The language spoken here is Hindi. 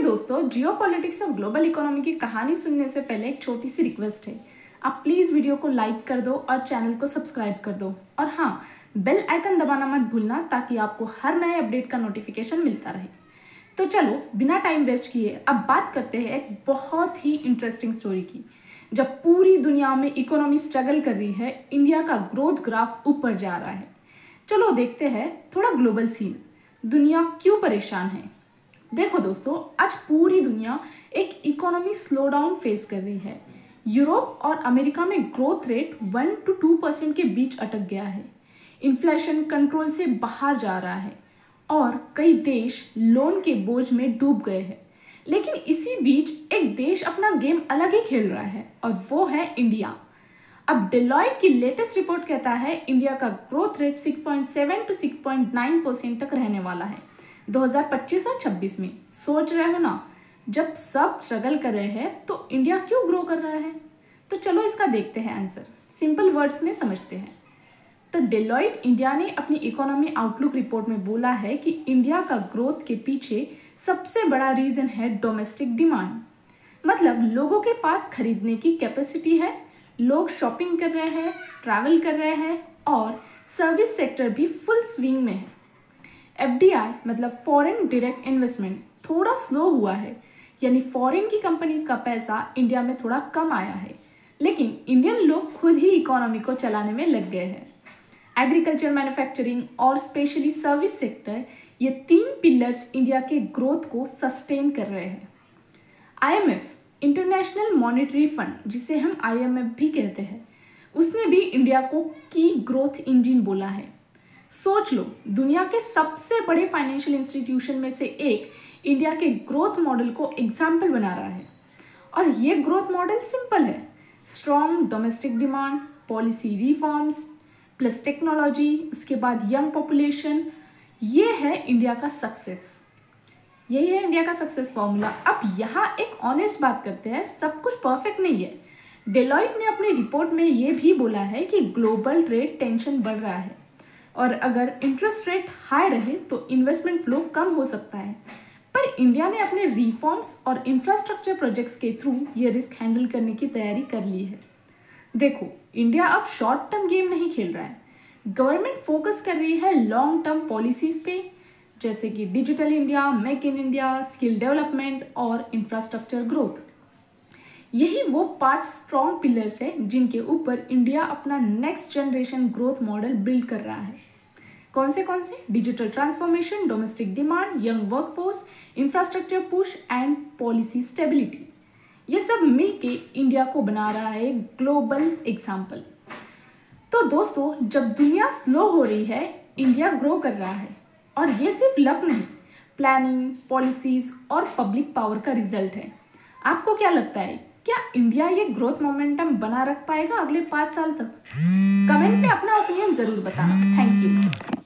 दोस्तों, जियोपॉलिटिक्स और ग्लोबल इकोनॉमी की कहानी सुनने से पहले एक छोटी सी रिक्वेस्ट है। आप प्लीज वीडियो को लाइक कर दो और चैनल को सब्सक्राइब कर दो और हाँ, बेल आइकन दबाना मत भूलना ताकि आपको हर नए अपडेट का नोटिफिकेशन मिलता रहे। तो चलो बिना टाइम वेस्ट किए अब बात करते हैं एक बहुत ही इंटरेस्टिंग स्टोरी की। जब पूरी दुनिया में इकोनॉमी स्ट्रगल कर रही है, इंडिया का ग्रोथ ग्राफ ऊपर जा रहा है। चलो देखते हैं थोड़ा ग्लोबल सीन, दुनिया क्यों परेशान है। देखो दोस्तों, आज पूरी दुनिया एक इकोनॉमी स्लोडाउन फेस कर रही है। यूरोप और अमेरिका में ग्रोथ रेट 1 to 2% के बीच अटक गया है। इन्फ्लेशन कंट्रोल से बाहर जा रहा है और कई देश लोन के बोझ में डूब गए हैं। लेकिन इसी बीच एक देश अपना गेम अलग ही खेल रहा है और वो है इंडिया। अब डेलॉयट की लेटेस्ट रिपोर्ट कहता है इंडिया का ग्रोथ रेट 6.7 to 6.9% तक रहने वाला है 2025 और 26 में। सोच रहे हो ना, जब सब स्ट्रगल कर रहे हैं तो इंडिया क्यों ग्रो कर रहा है। तो चलो इसका देखते हैं आंसर, सिंपल वर्ड्स में समझते हैं। तो डेलॉयट इंडिया ने अपनी इकोनॉमी आउटलुक रिपोर्ट में बोला है कि इंडिया का ग्रोथ के पीछे सबसे बड़ा रीजन है डोमेस्टिक डिमांड। मतलब लोगों के पास खरीदने की कैपेसिटी है, लोग शॉपिंग कर रहे हैं, ट्रैवल कर रहे हैं और सर्विस सेक्टर भी फुल स्विंग में है। FDI मतलब फॉरेन डायरेक्ट इन्वेस्टमेंट थोड़ा स्लो हुआ है, यानी फॉरेन की कंपनीज का पैसा इंडिया में थोड़ा कम आया है, लेकिन इंडियन लोग खुद ही इकोनॉमी को चलाने में लग गए हैं। एग्रीकल्चर, मैन्युफैक्चरिंग और स्पेशली सर्विस सेक्टर, ये 3 पिलर्स इंडिया के ग्रोथ को सस्टेन कर रहे हैं। IMF इंटरनेशनल मॉनेटरी फंड, जिसे हम IMF भी कहते हैं, उसने भी इंडिया को की ग्रोथ इंजन बोला है। सोच लो, दुनिया के सबसे बड़े फाइनेंशियल इंस्टीट्यूशन में से एक इंडिया के ग्रोथ मॉडल को एग्जाम्पल बना रहा है। और ये ग्रोथ मॉडल सिंपल है, strong domestic demand, policy reforms plus technology, उसके बाद यंग पॉपुलेशन। ये है इंडिया का सक्सेस, यही है इंडिया का सक्सेस फॉर्मूला। अब यहाँ एक ऑनेस्ट बात करते हैं, सब कुछ परफेक्ट नहीं है। डेलॉयट ने अपनी रिपोर्ट में ये भी बोला है कि ग्लोबल ट्रेड टेंशन बढ़ रहा है और अगर इंटरेस्ट रेट हाई रहे तो इन्वेस्टमेंट फ्लो कम हो सकता है। पर इंडिया ने अपने रिफॉर्म्स और इंफ्रास्ट्रक्चर प्रोजेक्ट्स के थ्रू ये रिस्क हैंडल करने की तैयारी कर ली है। देखो, इंडिया अब शॉर्ट टर्म गेम नहीं खेल रहा है। गवर्नमेंट फोकस कर रही है लॉन्ग टर्म पॉलिसीज पे, जैसे कि digital India, make in India, skill development और इंफ्रास्ट्रक्चर ग्रोथ। यही वो 5 स्ट्रॉन्ग पिलर्स है जिनके ऊपर इंडिया अपना next generation growth model build कर रहा है। कौन से? Digital transformation, domestic demand, young workforce, infrastructure push and policy stability. ये सब मिलके इंडिया को बना रहा है ग्लोबल एग्जाम्पल। तो दोस्तों, जब दुनिया स्लो हो रही है, इंडिया ग्रो कर रहा है और ये सिर्फ लक नहीं, प्लानिंग, पॉलिसीज और पब्लिक पावर का रिजल्ट है। आपको क्या लगता है, क्या इंडिया ये ग्रोथ मोमेंटम बना रख पाएगा अगले 5 साल तक? कमेंट में अपना ओपिनियन जरूर बताना। Thank you.